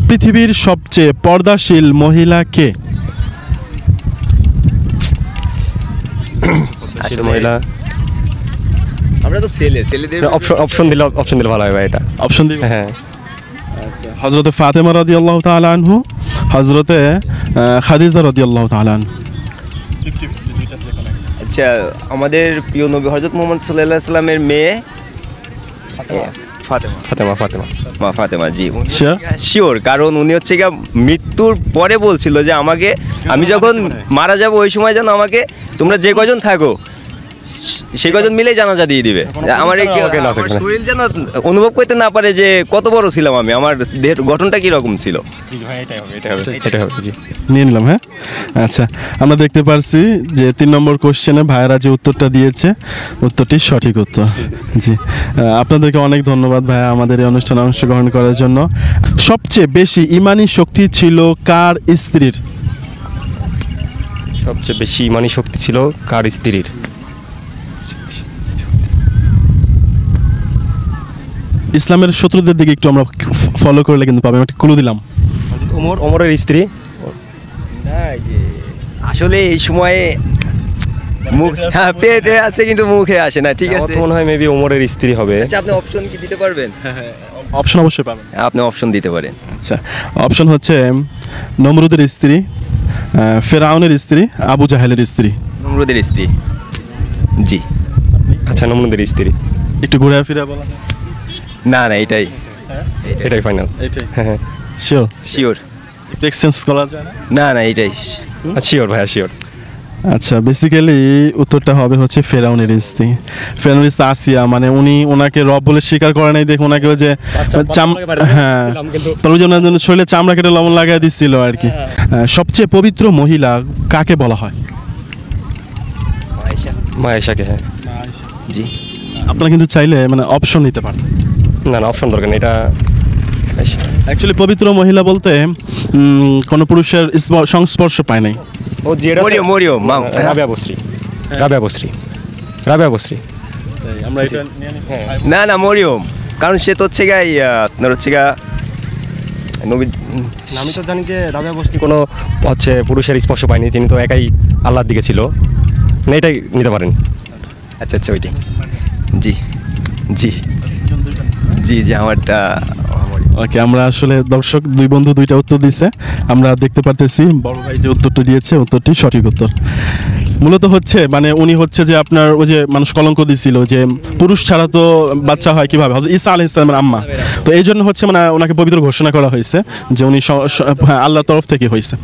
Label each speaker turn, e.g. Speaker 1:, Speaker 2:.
Speaker 1: পৃথিবীর সবচেয়ে পর্দাশীল মহিলা কে?
Speaker 2: মহিলা
Speaker 3: আমরা তো ছেলেদের
Speaker 2: অপশন দিলে ভালো হয় ভাই। এটা
Speaker 1: অপশন দিবেন?
Speaker 2: হ্যাঁ।
Speaker 1: হযরতে ফাতেমা রাদিয়াল্লাহু তাআলা আনহু, হযরতে খাদিজা রাদিয়াল্লাহু তাআলা আনহু।
Speaker 3: আচ্ছা, আমাদের প্রিয় নবী হযরত মুহাম্মদ সাল্লাল্লাহু আলাইহি সাল্লামের মেয়ে ফাতেমা। জি, শিওর। কারণ উনি হচ্ছে গিয়ে মৃত্যুর পরে বলছিল যে আমাকে, আমি যখন মারা যাব ওই সময় যেন আমাকে তোমরা যে কয়জন থাকো সেই কয়জন মিলেই জানাজা দিয়ে দিবে। আমার শরীর যেন অনুভব করতে না পারে যে কত বড় ছিলাম আমি, আমার দেহের গঠনটা কিরকম ছিল।
Speaker 1: নিয়ে নিলাম। হ্যাঁ, আচ্ছা, আমরা দেখতে পারছি যে 3 নম্বর কোশ্চেনে ভাইয়েরা যে উত্তরটা দিয়েছে উত্তরটি সঠিক উত্তর। জি, আপনাদেরকে অনেক ধন্যবাদ ভাইয়া আমাদের এই অনুষ্ঠানে অংশগ্রহণ করার জন্য। সবচেয়ে বেশি ইমানি শক্তি ছিল কার স্ত্রীর?
Speaker 2: সবচেয়ে বেশি ইমানি শক্তি ছিল কার স্ত্রীর?
Speaker 1: ইসলামের শত্রুদের দিকে একটু আমরা ফলো করলে কিন্তু পাবে। একটা ক্লু দিলাম।
Speaker 2: ওমরের স্ত্রী।
Speaker 3: আসলে এই সময়ে মুখ পেটে আছে কিন্তু মুখে আসে না। ঠিক আছে,
Speaker 2: মনে হয় মেবি ওমরের স্ত্রী হবে।
Speaker 3: আচ্ছা, আপনি অপশন কি দিতে পারবেন?
Speaker 1: অপশন অবশ্যই পাবেন।
Speaker 3: আপনি অপশন দিতে পারেন।
Speaker 1: আচ্ছা, অপশন হচ্ছে নমরুদের স্ত্রী, ফেরাউনের স্ত্রী, আবু জাহেলের স্ত্রী।
Speaker 3: নমরুদের স্ত্রী। জি।
Speaker 2: আচ্ছা, নমরুদের স্ত্রী।
Speaker 1: একটু ঘুরে ফিরে বলা
Speaker 3: না, এটাই
Speaker 2: ফাইনাল। হ্যাঁ,
Speaker 1: শিওর। একটু এক্সচেঞ্জ করা যায়
Speaker 3: না, এটাই
Speaker 2: শিওর ভাইয়া, শিওর।
Speaker 1: আচ্ছা, বেসিক্যালি উত্তরটা হবে হচ্ছে ফেরাউনের স্ত্রী। ফেরাউনের স্ত্রী আসিয়া, মানে উনি ওনাকে রব বলে স্বীকার করে নাই দেখে ওনাকে ওই যে হ্যাঁ, তার ওই জন্য শরীরে চামড়া কেটে লবণ লাগাই দিচ্ছিল আর কি। সবচেয়ে পবিত্র মহিলা কাকে বলা হয়?
Speaker 2: মা আয়েশাকে। হ্যাঁ,
Speaker 3: জি।
Speaker 1: আপনারা কিন্তু চাইলে মানে অপশন নিতে পারেন।
Speaker 2: না, অপশন দরকার নেই। এটা
Speaker 1: অ্যাকচুয়ালি পবিত্র মহিলা বলতে কোনো পুরুষের সংস্পর্শ পায় নাই।
Speaker 2: ও
Speaker 3: মরিয়ম,
Speaker 2: রাবিয়া বসরি।
Speaker 1: আমরা এটা
Speaker 3: না, মরিয়ম। কারণ সে তো হচ্ছে আপনার হচ্ছে নবী।
Speaker 2: আমি তো জানি যে রাবিয়া বসরি কোনো হচ্ছে পুরুষের স্পর্শ পায়নি, তিনি তো একাই আল্লাহর দিকে ছিল। না, এটাই নিতে পারেন।
Speaker 3: আচ্ছা, ওইটাই। জি, আমারটা।
Speaker 1: ওকে, আমরা আসলে দর্শক দুই বন্ধু দুইটা উত্তর দিয়েছে, আমরা দেখতে পারতেছি বড় ভাই যে উত্তরটি দিয়েছে উত্তরটি সঠিক উত্তর। মূলত হচ্ছে মানে উনি হচ্ছে যে আপনার ওই যে মানুষ কলঙ্ক দিছিল যে পুরুষ ছাড়া তো বাচ্চা হয় কিভাবে, ঈসা আলাইহিস সালামের আম্মা। তো এই জন্য হচ্ছে মানে ওনাকে পবিত্র ঘোষণা করা হয়েছে যে উনি আল্লাহর তরফ থেকে হয়েছে।